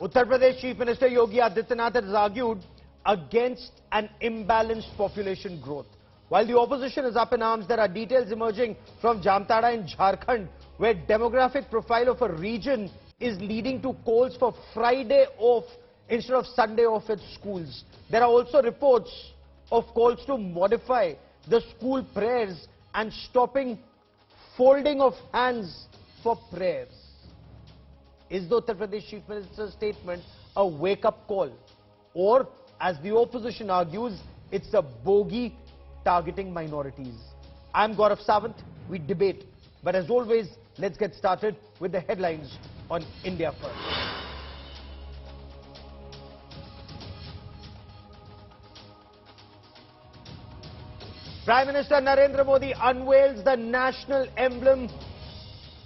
Uttar Pradesh Chief Minister Yogi Adityanath has argued against an imbalanced population growth. While the opposition is up in arms, there are details emerging from Jamtara in Jharkhand, where demographic profile of a region is leading to calls for Friday off instead of Sunday off at schools. There are also reports of calls to modify the school prayers and stopping folding of hands for prayers. Is the Uttar Pradesh Chief Minister's statement a wake-up call? Or, as the opposition argues, it's a bogey targeting minorities? I'm Gaurav Sawant. We debate. But as always, let's get started with the headlines on India First. Prime Minister Narendra Modi unveils the national emblem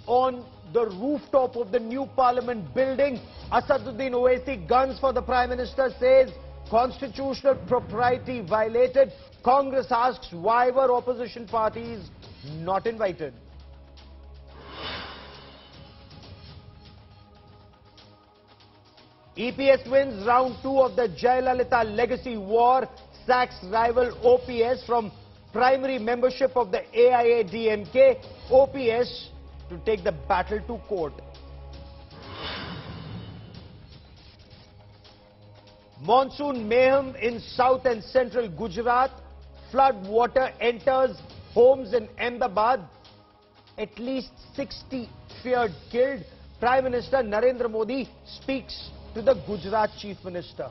on the rooftop of the new Parliament building. Asaduddin Owaisi guns for the Prime Minister, says constitutional propriety violated. Congress asks why were opposition parties not invited. EPS wins round 2 of the Jayalalitha legacy war, sacks rival OPS from primary membership of the AIADMK. OPS to take the battle to court. Monsoon mayhem in south and central Gujarat. Flood water enters homes in Ahmedabad. At least 60 feared killed. Prime Minister Narendra Modi speaks to the Gujarat Chief Minister.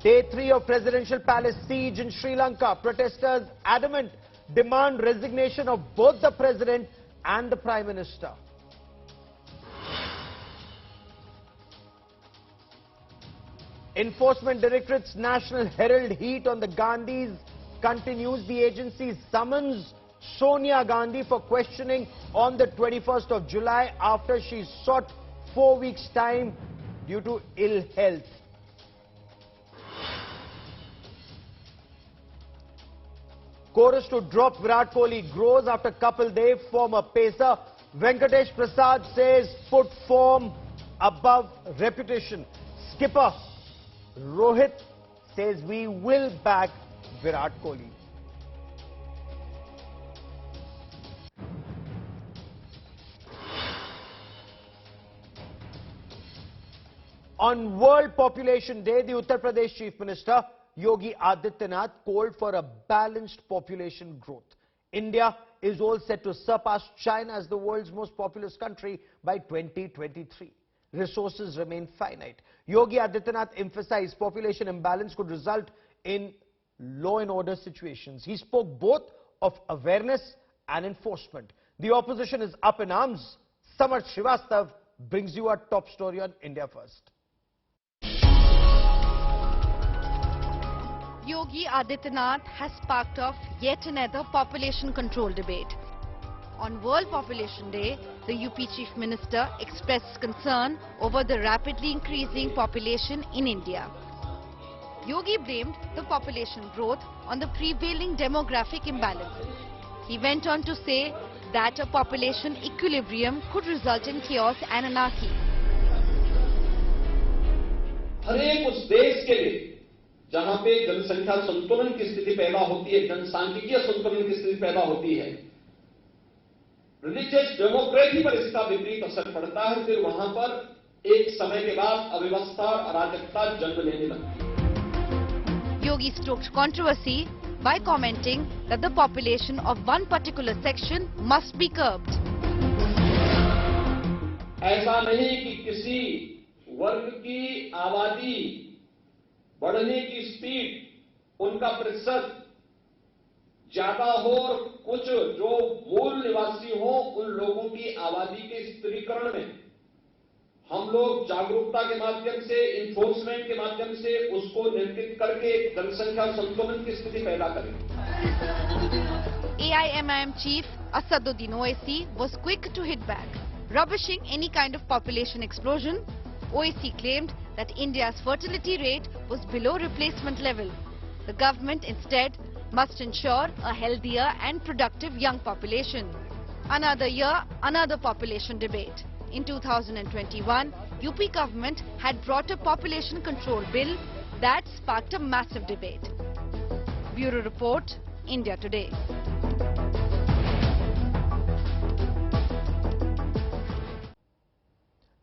Day 3 of Presidential Palace siege in Sri Lanka. Protesters adamant demand resignation of both the President and the Prime Minister. Enforcement Directorate's National Herald heat on the Gandhis continues. The agency's summons Sonia Gandhi for questioning on the 21st of July after she sought 4 weeks' time due to ill health. Chorus to drop Virat Kohli grows after Kapil Dev. Former pacer Venkatesh Prasad says put form above reputation. Skipper Rohit says we will back Virat Kohli. On World Population Day, the Uttar Pradesh Chief Minister Yogi Adityanath called for a balanced population growth. India is all set to surpass China as the world's most populous country by 2023. Resources remain finite. Yogi Adityanath emphasized population imbalance could result in law and order situations. He spoke both of awareness and enforcement. The opposition is up in arms. Samarth Srivastav brings you our top story on India First. Yogi Adityanath has sparked off yet another population control debate. On World Population Day, the UP Chief Minister expressed concern over the rapidly increasing population in India. Yogi blamed the population growth on the prevailing demographic imbalances. He went on to say that a population equilibrium could result in chaos and anarchy. हर एक उस देश के लिए जहां पे जनसंख्या संतुलन की स्थिति पैदा होती है, जनसांख्यिकीय संतुलन की स्थिति पैदा होती है, रिलीजियस डेमोक्रेसी पर इसका विपरीत असर पड़ता है, फिर वहां पर एक समय के बाद अव्यवस्था और अराजकता जन्म लेने लगती है. Yogi stoked controversy by commenting that the population of one particular section must be curbed. ऐसा नहीं कि किसी वर्ग की आबादी बढ़ने की स्पीड, उनका प्रतिशत ज्यादा हो और कुछ जो मूल निवासी हो, उन लोगों की आबादी के स्थिरीकरण में हम लोग जागरूकता के माध्यम से, इन्फोर्समेंट के माध्यम से उसको नियंत्रित करके जनसंख्या संतुलन की स्थिति पैदा करें. AIMIM chief Asaduddin Owaisi was quick to hit back. Rubbishing any kind of population explosion, Owaisi claimed that India's fertility rate was below replacement level. The government instead must ensure a healthier and productive young population. Another year, another population debate. In 2021, UP government had brought a population control bill that sparked a massive debate. Bureau Report, India Today.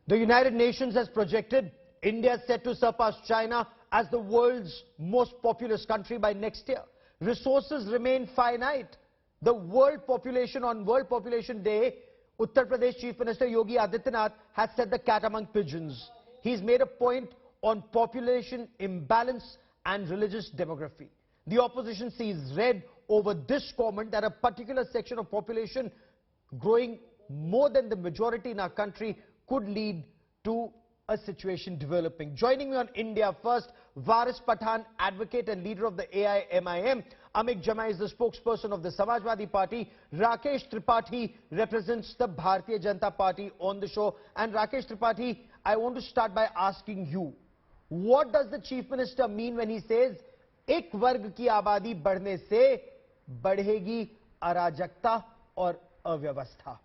The United Nations has projected India is set to surpass China as the world's most populous country by next year. Resources remain finite. The world population on World Population Day, Uttar Pradesh Chief Minister Yogi Adityanath has set the cat among pigeons. He's made a point on population imbalance and religious demography. The opposition sees red over this comment that a particular section of population growing more than the majority in our country could lead to a situation developing. Joining me on India First, Varis Pathan, advocate and leader of the AIMIM. Amit Jamai is the spokesperson of the Samajwadi Party. Rakesh Tripathi represents the Bharatiya Janata Party on the show. And Rakesh Tripathi, I want to start by asking you, what does the Chief Minister mean when he says, एक वर्ग की आबादी बढ़ने से बढ़ेगी अराजकता और अव्यवस्था?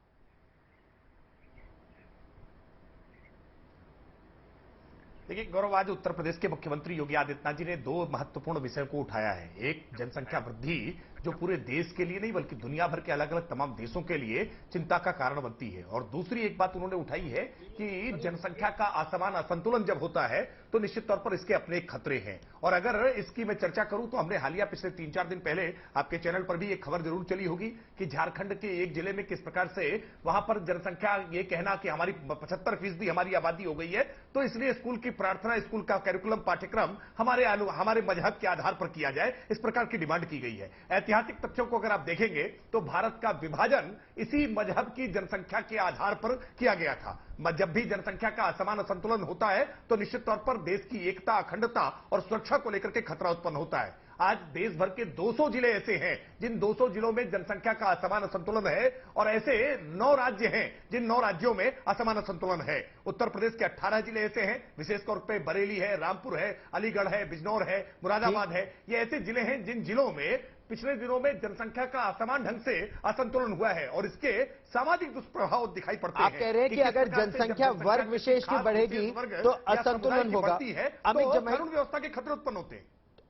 देखिए गौरव, आज उत्तर प्रदेश के मुख्यमंत्री योगी आदित्यनाथ जी ने दो महत्वपूर्ण विषयों को उठाया है। एक, जनसंख्या वृद्धि जो पूरे देश के लिए नहीं बल्कि दुनिया भर के अलग अलग तमाम देशों के लिए चिंता का कारण बनती है, और दूसरी एक बात उन्होंने उठाई है कि जनसंख्या का असमान असंतुलन जब होता है तो निश्चित तौर पर इसके अपने खतरे हैं। और अगर इसकी मैं चर्चा करूं तो हमने हालिया पिछले 3-4 दिन पहले आपके चैनल पर भी एक खबर जरूर चली होगी कि झारखंड के एक जिले में किस प्रकार से वहां पर जनसंख्या, ये कहना कि हमारी 75% हमारी आबादी हो गई है तो इसलिए स्कूल की प्रार्थना, स्कूल का कैरिकुलम, पाठ्यक्रम हमारे मजहब के आधार पर किया जाए, इस प्रकार की डिमांड की गई है। ऐतिहासिक तथ्यों को अगर आप देखेंगे तो भारत का विभाजन इसी मजहब की जनसंख्या के आधार पर किया गया था। जब भी जनसंख्या का असमान असंतुलन होता है तो निश्चित तौर पर देश की एकता, अखंडता और सुरक्षा को लेकर के खतरा उत्पन्न होता है। आज देश भर के 200 जिले ऐसे हैं जिन 200 जिलों में जनसंख्या का असमान असंतुलन है, और ऐसे 9 राज्य हैं जिन 9 राज्यों में असमान असंतुलन है। उत्तर प्रदेश के 18 जिले ऐसे हैं, विशेष तौर पर बरेली है, रामपुर है, अलीगढ़ है, बिजनौर है, मुरादाबाद है। ये ऐसे जिले हैं जिन जिलों में पिछले दिनों में जनसंख्या का असमान ढंग से असंतुलन हुआ है और इसके सामाजिक दुष्प्रभाव दिखाई पड़ते हैं। आप कह रहे हैं कि अगर जनसंख्या वर्ग विशेष की बढ़ेगी तो असंतुलन होगा। अमित जमाई, कानून व्यवस्था के खतरे उत्पन्न होते हैं।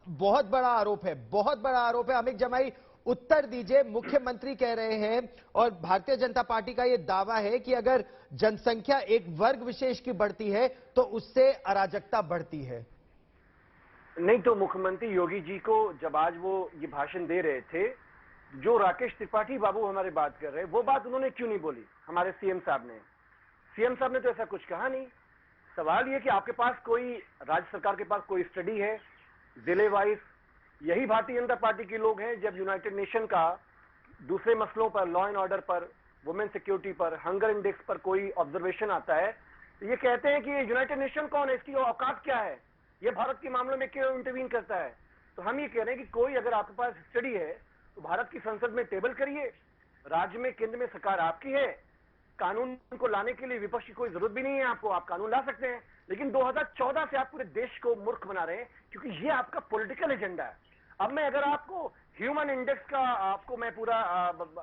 बहुत बड़ा आरोप है, बहुत बड़ा आरोप है। अमित जमाई, उत्तर दीजिए। मुख्यमंत्री कह रहे हैं और भारतीय जनता पार्टी का यह दावा है कि अगर जनसंख्या एक वर्ग विशेष की बढ़ती है तो उससे अराजकता बढ़ती है। नहीं तो मुख्यमंत्री योगी जी को जब आज वो ये भाषण दे रहे थे, जो राकेश त्रिपाठी बाबू हमारे बात कर रहे हैं, वो बात उन्होंने क्यों नहीं बोली? हमारे सीएम साहब ने, सीएम साहब ने तो ऐसा कुछ कहा नहीं। सवाल ये कि आपके पास कोई, राज्य सरकार के पास कोई स्टडी है जिले वाइज? यही भारतीय जनता पार्टी के लोग हैं जब यूनाइटेड नेशन का दूसरे मसलों पर, लॉ एंड ऑर्डर पर, वुमेन सिक्योरिटी पर, हंगर इंडेक्स पर कोई ऑब्जर्वेशन आता है तो ये कहते हैं कि यूनाइटेड नेशन कौन है, इसकी औकात क्या है, ये भारत के मामलों में क्यों इंटरवीन करता है? तो हम ये कह रहे हैं कि कोई अगर आपके पास स्टडी है तो भारत की संसद में टेबल करिए। राज्य में, केंद्र में सरकार आपकी है, कानून को लाने के लिए विपक्ष की कोई जरूरत भी नहीं है आपको, आप कानून ला सकते हैं। लेकिन 2014 से आप पूरे देश को मूर्ख बना रहे हैं क्योंकि ये आपका पॉलिटिकल एजेंडा है। अब मैं अगर आपको ह्यूमन इंडेक्स का आपको मैं पूरा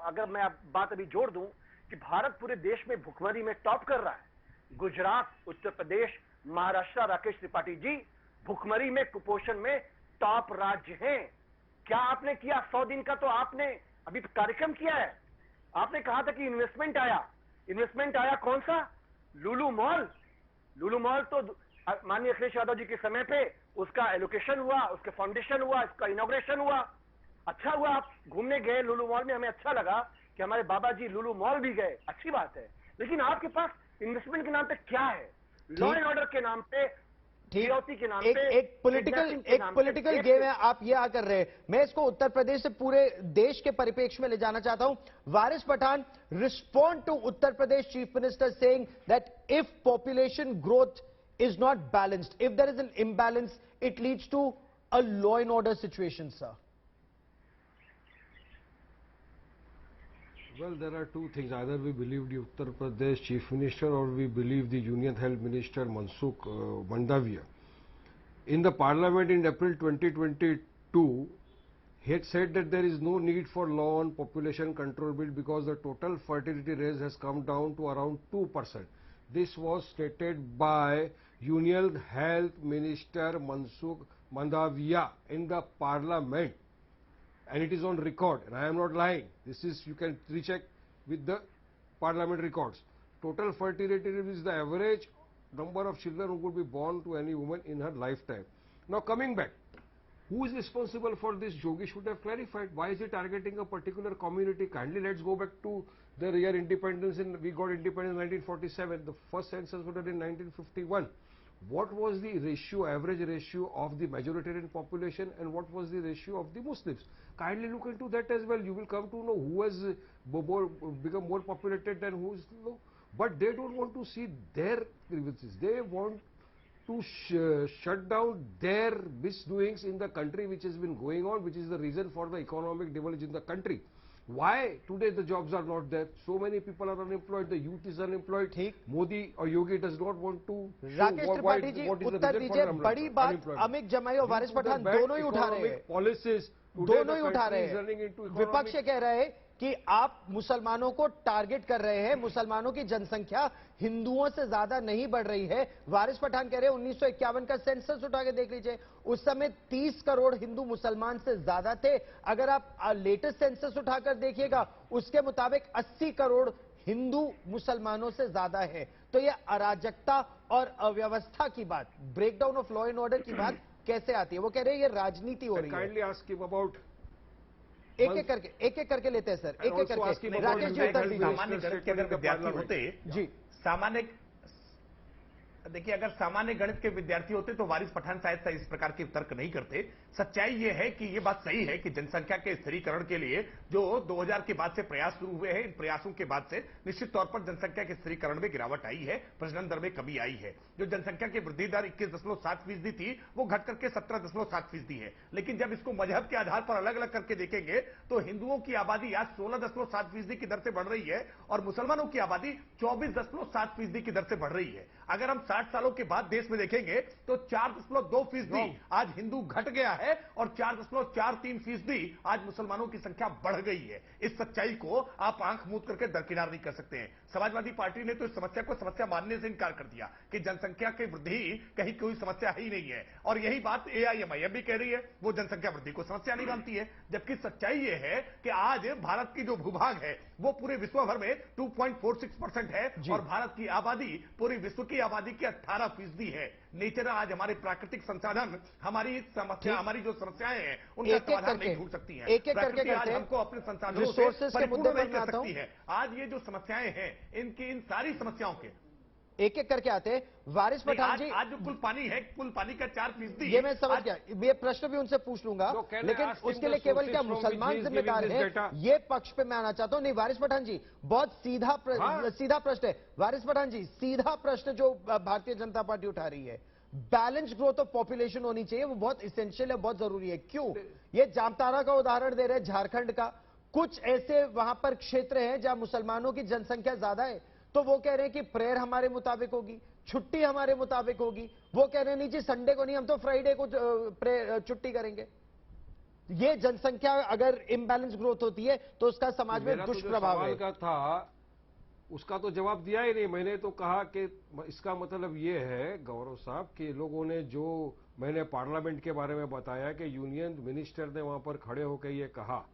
अगर मैं बात अभी जोड़ दूं कि भारत पूरे देश में भुखमरी में टॉप कर रहा है। गुजरात, उत्तर प्रदेश, महाराष्ट्र, राकेश त्रिपाठी जी भुखमरी में, कुपोषण में टॉप राज्य हैं। क्या आपने किया? 100 दिन का तो आपने अभी कार्यक्रम किया है। आपने कहा था कि इन्वेस्टमेंट आया, इन्वेस्टमेंट आया कौन सा? लुलु मॉल। लुलु मॉल तो माननीय अखिलेश यादव जी के समय पे उसका एलोकेशन हुआ, उसका फाउंडेशन हुआ, उसका इनॉग्रेशन हुआ। अच्छा हुआ आप घूमने गए लुलु मॉल में, हमें अच्छा लगा कि हमारे बाबा जी लुलु मॉल भी गए, अच्छी बात है। लेकिन आपके पास इन्वेस्टमेंट के नाम पे क्या है? लॉ एंड ऑर्डर के नाम पे, के नाम पे, एक पॉलिटिकल गेम है आप ये कर रहे हैं। मैं इसको उत्तर प्रदेश से पूरे देश के परिप्रेक्ष्य में ले जाना चाहता हूं। Waris Pathan, respond to Uttar Pradesh chief minister saying that if population growth is not balanced, if there is an imbalance, it leads to a law and order situation, sir. Well, there are two things. Either we believe the Uttar Pradesh Chief Minister or we believe the Union Health Minister Mansukh Mandavia. In the Parliament in April 2022, he had said that there is no need for law on population control bill because the total fertility rate has come down to around 2%. This was stated by Union Health Minister Mansukh Mandaviya in the Parliament, and it is on record, and I am not lying. This is, you can recheck with the Parliament records. Total fertility rate is the average number of children who could be born to any woman in her lifetime. Now coming back, who is responsible for this? Yogi should have clarified. Why is he targeting a particular community? Kindly let's go back to the year independence. We got independence in 1947. The first census was done in 1951. What was the ratio, average ratio of the majoritarian population, and what was the ratio of the Muslims? Kindly look into that as well. You will come to know who has become more populated and who is low. But they don't want to see their grievances. They want to shut down their misdoings in the country, which has been going on, which is the reason for the economic divulge in the country. Why today the jobs are not there? So many people are unemployed, the youth is unemployed. Modi or Yogi does not want to Rakesh Tripathi ji उत्तर दीजिए। बड़ी बात अमित जमाई और वारिस पठान दोनों ही उठा रहे हैं, पॉलिसीज दोनों ही उठा रहे हैं। विपक्ष ये कह रहे हैं कि आप मुसलमानों को टारगेट कर रहे हैं, मुसलमानों की जनसंख्या हिंदुओं से ज्यादा नहीं बढ़ रही है। वारिस पठान कह रहे हैं 1951 का सेंसस उठा के देख लीजिए, उस समय 30 करोड़ हिंदू मुसलमान से ज्यादा थे। अगर आप लेटेस्ट सेंसस उठाकर देखिएगा, उसके मुताबिक 80 करोड़ हिंदू मुसलमानों से ज्यादा है। तो यह अराजकता और अव्यवस्था की बात, breakdown of law and order की बात कैसे आती है? वो कह रहे हैं ये राजनीति हो रही है। काइंडली आस्क हिम अबाउट एक एक करके लेते हैं सर, एक एक करके। राकेश जी उत्तर दीजिए। सामान्य गणित के अगर विद्यार्थी होते जी, सामान्य, देखिए अगर सामान्य गणित के विद्यार्थी होते तो वारिस पठान शायद इस प्रकार के तर्क नहीं करते। सच्चाई यह है कि यह बात सही है कि जनसंख्या के स्थिरीकरण के लिए जो 2000 के बाद से प्रयास शुरू हुए हैं, इन प्रयासों के बाद से निश्चित तौर पर जनसंख्या के स्थिरीकरण में गिरावट आई है, प्रजनन दर में कमी आई है। जो जनसंख्या की वृद्धि दर 21.7% थी वो घट करके 17.7% है। लेकिन जब इसको मजहब के आधार पर अलग अलग करके देखेंगे तो हिंदुओं की आबादी आज 16.7% की दर से बढ़ रही है और मुसलमानों की आबादी 24.7% की दर से बढ़ रही है। अगर हम 60 सालों के बाद देश में देखेंगे तो 4.2% आज हिंदू घट गया है और 4.43% आज मुसलमानों की संख्या बढ़ गई है। इस सच्चाई को आप आंख मूंद करके दरकिनार नहीं कर सकते हैं। समाजवादी पार्टी ने तो इस समस्या को समस्या मानने से इनकार कर दिया कि जनसंख्या की वृद्धि कहीं कोई समस्या ही नहीं है, और यही बात एआईएमआईएम भी कह रही है, वो जनसंख्या वृद्धि को समस्या नहीं मानती है। जबकि सच्चाई यह है कि आज भारत की जो भूभाग है वो पूरे विश्व भर में 2.46% है और भारत की आबादी पूरी विश्व की आबादी की 18% है। नेचर आज हमारे प्राकृतिक संसाधन, हमारी समस्या, हमारी जो समस्याएं हैं उनका समाधान नहीं ढूंढ सकती हैं। एक एक करके आज हमको अपने संसाधनों से परिपूर्ण नहीं कर सकती है। आज ये जो समस्याएं हैं इनकी, इन सारी समस्याओं के एक एक करके आते हैं। वारिस पठान जी, आज जो कुल पानी है, कुल पानी का 4%, ये मैं समझ गया, ये प्रश्न भी उनसे पूछ लूंगा, लेकिन उसके लिए केवल क्या मुसलमान जिम्मेदार है, ये पक्ष पे मैं आना चाहता हूं। नहीं वारिस पठान जी, बहुत सीधा प्रश्न है। वारिस पठान जी, सीधा प्रश्न जो भारतीय जनता पार्टी उठा रही है, बैलेंस ग्रोथ ऑफ पॉपुलेशन होनी चाहिए, वो बहुत इसेंशियल है, बहुत जरूरी है। क्यों? ये जामताड़ा का उदाहरण दे रहे हैं, झारखंड का। कुछ ऐसे वहां पर क्षेत्र हैं जहां मुसलमानों की जनसंख्या ज्यादा है, तो वो कह रहे हैं कि प्रेयर हमारे मुताबिक होगी, छुट्टी हमारे मुताबिक होगी। वो कह रहे हैं नहीं जी, संडे को नहीं, हम तो फ्राइडे को छुट्टी करेंगे। ये जनसंख्या अगर इम्बैलेंस ग्रोथ होती है तो उसका समाज में दुष्प्रभाव है। का था उसका तो जवाब दिया ही नहीं। मैंने तो कहा कि इसका मतलब ये है गौरव साहब कि लोगों ने, जो मैंने पार्लियामेंट के बारे में बताया कि यूनियन मिनिस्टर ने वहां पर खड़े होकर ये कहा,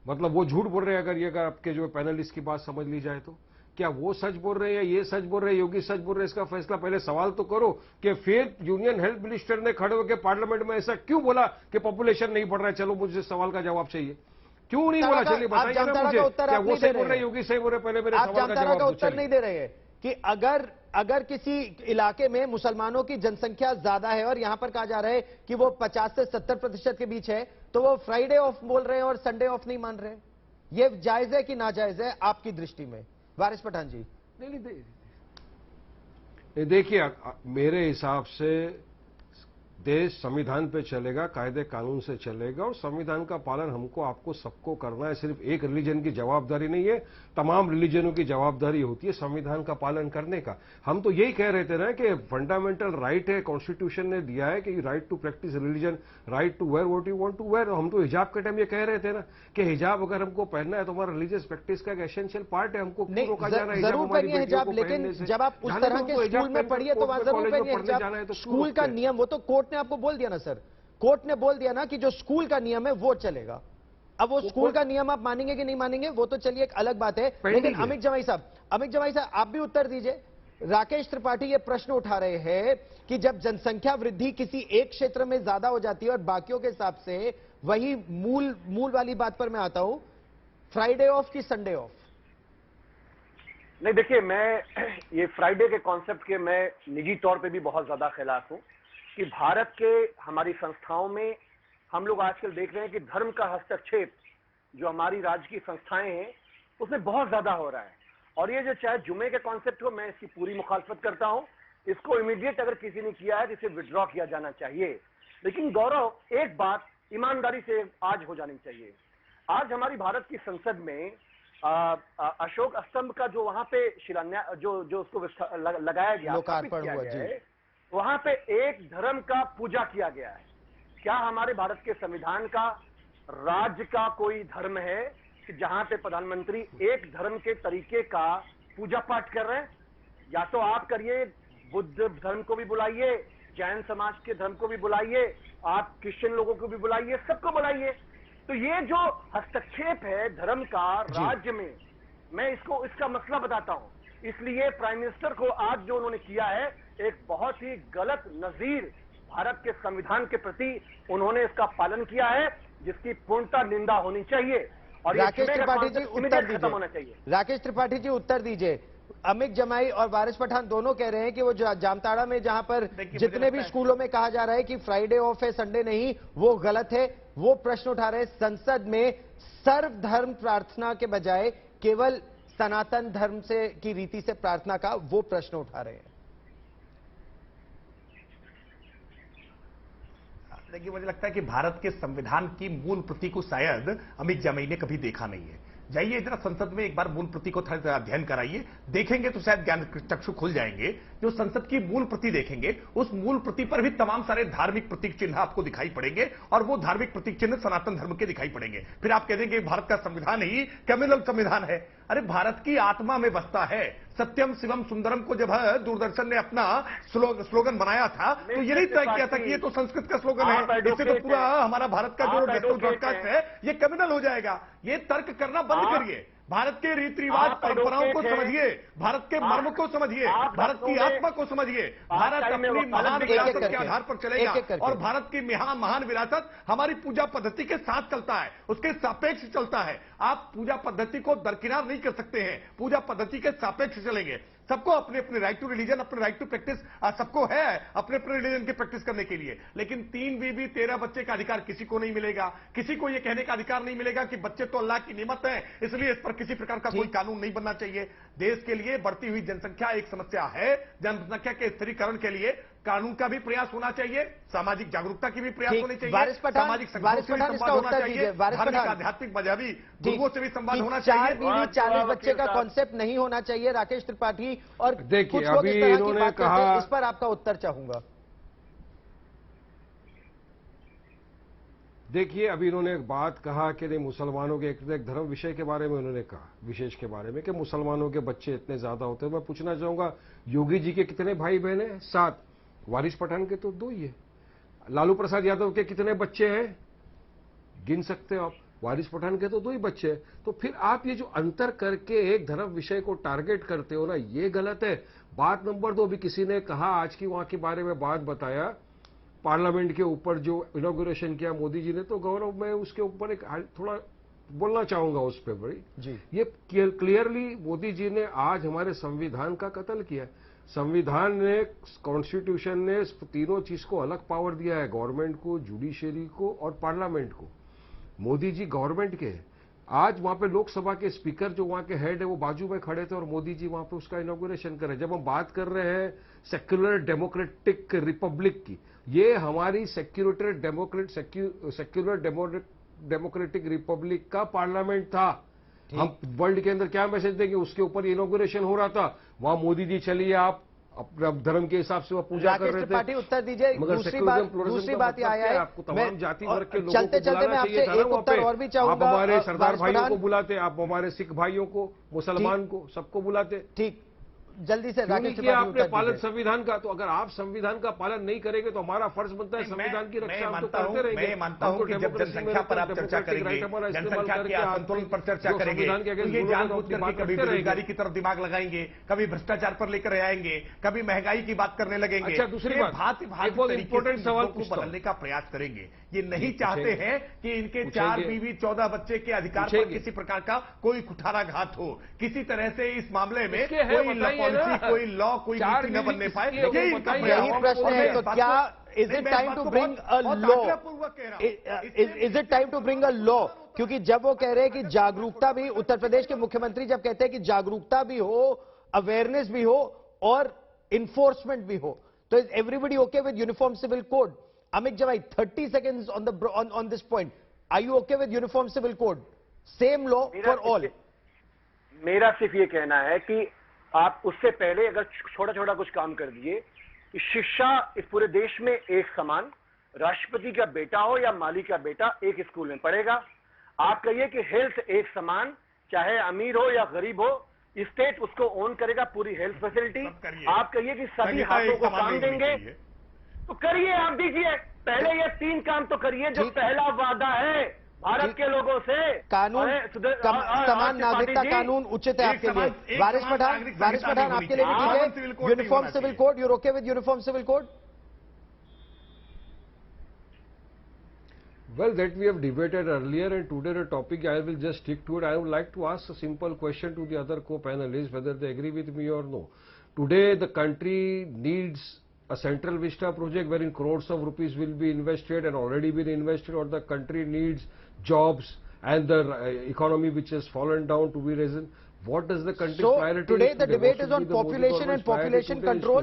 मतलब वो झूठ बोल रहे हैं। अगर आपके जो पैनलिस्ट की बात समझ ली जाए तो क्या वो सच बोल रहे हैं, ये सच बोल रहे हैं, योगी सच बोल रहे हैं, इसका फैसला पहले सवाल तो करो कि फिर यूनियन हेल्थ मिनिस्टर ने खड़े होकर पार्लियामेंट में ऐसा क्यों बोला कि पॉपुलेशन नहीं बढ़ रहा है। चलो मुझे सवाल का जवाब चाहिए, क्यों नहीं बोला, चलिए बताइए ना मुझे, क्या वो सही बोल रहे हैं, योगी सही बोल रहे, पहले मेरे सवाल का जवाब उत्तर नहीं दे रहे हैं कि अगर किसी इलाके में मुसलमानों की जनसंख्या ज्यादा है और यहां पर कहा जा रहा है कि वो 50 से 70% के बीच है, तो वो फ्राइडे ऑफ बोल रहे हैं और संडे ऑफ नहीं मान रहे। ये जायज है कि नाजायज है आपकी दृष्टि में? वारिस पठान जी, नहीं देखिए, मेरे हिसाब से देश संविधान पे चलेगा, कायदे कानून से चलेगा और संविधान का पालन हमको आपको सबको करना है। सिर्फ एक रिलीजन की जवाबदारी नहीं है, तमाम रिलीजनों की जवाबदारी होती है संविधान का पालन करने का। हम तो यही कह रहे थे ना कि फंडामेंटल राइट है, कॉन्स्टिट्यूशन ने दिया है कि right to practice religion, right to wear what you want to wear. हम तो हिजाब के टाइम ये कह रहे थे ना कि हिजाब अगर हमको पहनना है तो हमारा रिलीजियस प्रैक्टिस का एक एसेंशियल पार्ट है, हमको क्यों रोका जा रहा है जरूर पहनिए हिजाब, लेकिन जब आप उस तरह के स्कूल में पढ़िए तो वहां जरूर पहनिए हिजाब। स्कूल का नियम, वो तो कोर्ट ने आपको बोल दिया ना सर, कोर्ट ने बोल दिया ना कि जो स्कूल का नियम है वो चलेगा। अब वो स्कूल का नियम आप मानेंगे कि नहीं मानेंगे वो तो चलिए एक अलग बात है, लेकिन अमित जमाई साहब आप भी उत्तर दीजिए। राकेश त्रिपाठी ये प्रश्न उठा रहे हैं कि जब जनसंख्या वृद्धि किसी एक क्षेत्र में ज्यादा हो जाती है और बाकियों के हिसाब से, वही मूल वाली बात पर मैं आता हूं, फ्राइडे ऑफ कि संडे ऑफ? नहीं, देखिए, मैं ये फ्राइडे के कॉन्सेप्ट के मैं निजी तौर पे भी बहुत ज्यादा खिलाफ हूं कि भारत के हमारी संस्थाओं में हम लोग आजकल देख रहे हैं कि धर्म का हस्तक्षेप जो हमारी राज्य की संस्थाएं हैं उसमें बहुत ज्यादा हो रहा है। और ये जो चाहे जुमे के कॉन्सेप्ट हो, मैं इसकी पूरी मुखालफत करता हूं। इसको इमीडिएट अगर किसी ने किया है तो इसे विड्रॉ किया जाना चाहिए। लेकिन गौरव, एक बात ईमानदारी से आज हो जानी चाहिए। आज हमारी भारत की संसद में अशोक स्तंभ का जो वहां पे शिलान्यास जो उसको लगाया गया, लोकार्पण हुआ जी, वहां पे एक धर्म का पूजा किया गया है। क्या हमारे भारत के संविधान का राज्य का कोई धर्म है कि जहां पे प्रधानमंत्री एक धर्म के तरीके का पूजा पाठ कर रहे हैं? या तो आप करिए, बुद्ध धर्म को भी बुलाइए, जैन समाज के धर्म को भी बुलाइए, आप क्रिश्चियन लोगों को भी बुलाइए, सबको बुलाइए। तो ये जो हस्तक्षेप है धर्म का राज्य में, मैं इसका मसला बताता हूं। इसलिए प्राइम मिनिस्टर को आज जो उन्होंने किया है, एक बहुत ही गलत नजीर भारत के संविधान के प्रति उन्होंने इसका पालन किया है, जिसकी पूर्णतः निंदा होनी चाहिए। और राकेश त्रिपाठी जी उत्तर दीजिए, राकेश त्रिपाठी जी उत्तर दीजिए। अमित जमाई और वारिस पठान दोनों कह रहे हैं कि वो जामताड़ा में जहां पर जितने भी स्कूलों में कहा जा रहा है कि फ्राइडे ऑफ है संडे नहीं, वो गलत है। वो प्रश्न उठा रहे हैं संसद में सर्वधर्म प्रार्थना के बजाय केवल सनातन धर्म से की रीति से प्रार्थना का, वो प्रश्न उठा रहे हैं। देखिए, मुझे लगता है कि भारत के संविधान की मूल प्रति को शायद अमित जमाई ने कभी देखा नहीं है। जाइए जरा संसद में एक बार मूल प्रति को थोड़ा अध्ययन कराइए, देखेंगे तो शायद ज्ञान चक्षु खुल जाएंगे। जो संसद की मूल प्रति देखेंगे, उस मूल प्रति पर भी तमाम सारे धार्मिक प्रतीक चिन्ह आपको दिखाई पड़ेंगे और वो धार्मिक प्रतीक चिन्ह सनातन धर्म के दिखाई पड़ेंगे। फिर आप कह देंगे भारत का संविधान ही कम्युनल संविधान है। अरे भारत की आत्मा में बसता है। सत्यम शिवम सुंदरम को जब दूरदर्शन ने अपना स्लोगन बनाया था तो ये नहीं तय किया था कि ये तो संस्कृत का स्लोगन है, इससे तो पूरा हमारा भारत का जो नेशनल ब्रॉडकास्ट है ये कम्युनल हो जाएगा। ये तर्क करना बंद करिए। भारत के रीति रिवाज परंपराओं को समझिए, भारत के मर्म को समझिए, भारत की आत्मा को समझिए। भारत अपनी महान विरासत के आधार पर चलेगा और भारत की महान विरासत हमारी पूजा पद्धति के साथ चलता है, उसके सापेक्ष चलता है। आप पूजा पद्धति को दरकिनार नहीं कर सकते हैं, पूजा पद्धति के सापेक्ष चलेंगे। सबको अपने अपने राइट टू रिलीजन, अपने राइट टू प्रैक्टिस सबको है अपने अपने रिलीजन की प्रैक्टिस करने के लिए। लेकिन 3 बीबी 13 बच्चे का अधिकार किसी को नहीं मिलेगा। किसी को यह कहने का अधिकार नहीं मिलेगा कि बच्चे तो अल्लाह की नेमत है, इसलिए इस पर किसी प्रकार का कोई कानून नहीं बनना चाहिए। देश के लिए बढ़ती हुई जनसंख्या एक समस्या है। जनसंख्या के स्थिरीकरण के लिए कानून का भी प्रयास होना चाहिए, सामाजिक जागरूकता की भी प्रयास होनी चाहिए, सामाजिक संगठनों से भी संवाद होना चाहिए, धार्मिक आध्यात्मिक मजहबी गुरुओं से भी संवाद होना चाहिए। 40 बच्चे का कॉन्सेप्ट नहीं होना चाहिए। राकेश त्रिपाठी और देखिए, अभी इन्होंने कहा, इस पर आपका उत्तर चाहूंगा। देखिए, अभी इन्होंने एक बात कहा कि नहीं, मुसलमानों के एक धर्म विषय के बारे में उन्होंने कहा, विशेष के बारे में कि मुसलमानों के बच्चे इतने ज्यादा होते हैं। मैं पूछना चाहूंगा, योगी जी के कितने भाई बहन हैं? 7। वारिस पठान के तो 2 ही है। लालू प्रसाद यादव के कितने बच्चे हैं? गिन सकते हो आप। वारिस पठान के तो 2 ही बच्चे हैं। तो फिर आप ये जो अंतर करके एक धर्म विषय को टारगेट करते हो ना, ये गलत है। बात नंबर 2, अभी किसी ने कहा आज की वहां के बारे में बात बताया, पार्लियामेंट के ऊपर जो इनॉग्रेशन किया मोदी जी ने, तो गौरव मैं उसके ऊपर एक थोड़ा बोलना चाहूंगा उस पर बड़ी जी। ये क्लियरली मोदी जी ने आज हमारे संविधान का कत्ल किया। संविधान ने, कॉन्स्टिट्यूशन ने तीनों चीज को अलग पावर दिया है, गवर्नमेंट को, जुडिशियरी को और पार्लियामेंट को। मोदी जी गवर्नमेंट के, आज वहां पे लोकसभा के स्पीकर जो वहां के हेड है वो बाजू में खड़े थे और मोदी जी वहां पे उसका इनॉग्रेशन कर रहे हैं। जब हम बात कर रहे हैं सेक्युलर डेमोक्रेटिक रिपब्लिक की, ये हमारी सेक्युलर डेमोक्रेटिक रिपब्लिक का पार्लियामेंट था। हम वर्ल्ड के अंदर क्या मैसेज देंगे? उसके ऊपर इनॉग्रेशन हो रहा था, वहां मोदी जी चलिए आप अपने धर्म के हिसाब से वो पूजा कर रहे थे। उत्तर दीजिए। मगर दूसरी बात ये आया है, आपको तमाम जाति वर्ग के लोगों को चलते चलते मैं आपसे एक उत्तर और भी चाहूंगा। आप हमारे सरदार भाइयों को बुलाते, आप हमारे सिख भाइयों को, मुसलमान को, सबको बुलाते। ठीक, जल्दी से राकेश त्रिपाठी आपने पालन संविधान का, तो अगर आप संविधान का पालन नहीं करेंगे तो हमारा फर्ज बनता है संविधान की रक्षा हम तो करते रहेंगे। मैं मानता हूं कि जब जनसंख्या पर आप चर्चा करेंगे, जनसंख्या के असंतुलन पर चर्चा करेंगे, तो ये जानबूझ करके कभी बेरोजगारी की तरफ दिमाग लगाएंगे, कभी भ्रष्टाचार पर लेकर आएंगे, कभी महंगाई की बात करने लगेंगे। अच्छा, दूसरी बात, इंपॉर्टेंट सवाल को बदलने का प्रयास करेंगे। ये नहीं चाहते हैं कि इनके 4 बीवी 14 बच्चे के अधिकार पर किसी प्रकार का कोई कुठाराघात हो। किसी तरह से इस मामले में कोई लॉ, कोई नीति न बनने पाए। यही प्रश्न है। तो क्या is it time to bring a law? Is it time to bring a law? क्योंकि जब वो कह रहे हैं कि जागरूकता भी, उत्तर प्रदेश के मुख्यमंत्री जब कहते हैं कि जागरूकता भी हो, अवेयरनेस भी हो और इन्फोर्समेंट भी हो, तो is everybody okay with uniform civil code? Amit Jawai, 30 seconds on this point. Are you okay with uniform civil code? Same law for all. मेरा सिर्फ ये कहना है कि आप उससे पहले अगर छोटा छोटा कुछ काम कर दिए कि शिक्षा इस पूरे देश में एक समान, राष्ट्रपति का बेटा हो या माली का बेटा एक स्कूल में पढ़ेगा। आप कहिए कि हेल्थ एक समान, चाहे अमीर हो या गरीब हो, स्टेट उसको ओन करेगा पूरी हेल्थ फैसिलिटी। आप कहिए कि सभी हाथों को काम देंगे, तो करिए, आप दीजिए। पहले ये 3 काम तो करिए जो पहला वादा है भारत के लोगों से। कानून, समान नागरिकता कानून उचित है आपके लिए। वारिस पठान आपके लिए भी ठीक है? Uniform civil code, you're okay with uniform civil code? Well, that we have debated earlier, and today the topic I will just stick to it. I would like to ask a simple question to the other co-panelists, whether they agree with me or no. Today the country needs a Central Vista project wherein crores of rupees will be invested and already been invested, or the country needs jobs and the economy which has fallen down to be risen. What does the country priority? So today the debate is on population and population control.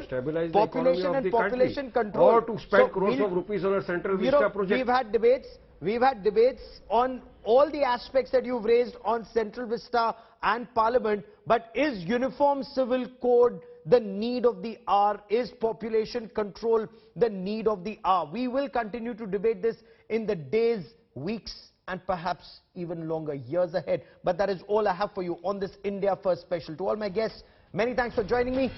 Population and population control. Or to spend crores of rupees on a Central Vista project. We've had debates on all the aspects that you've raised on Central Vista and Parliament, but is uniform civil code the need of the hour? Is population control the need of the hour? We will continue to debate this in the days, weeks, and perhaps even longer, years ahead. But that is all I have for you on this India First special. To all my guests, many thanks for joining me.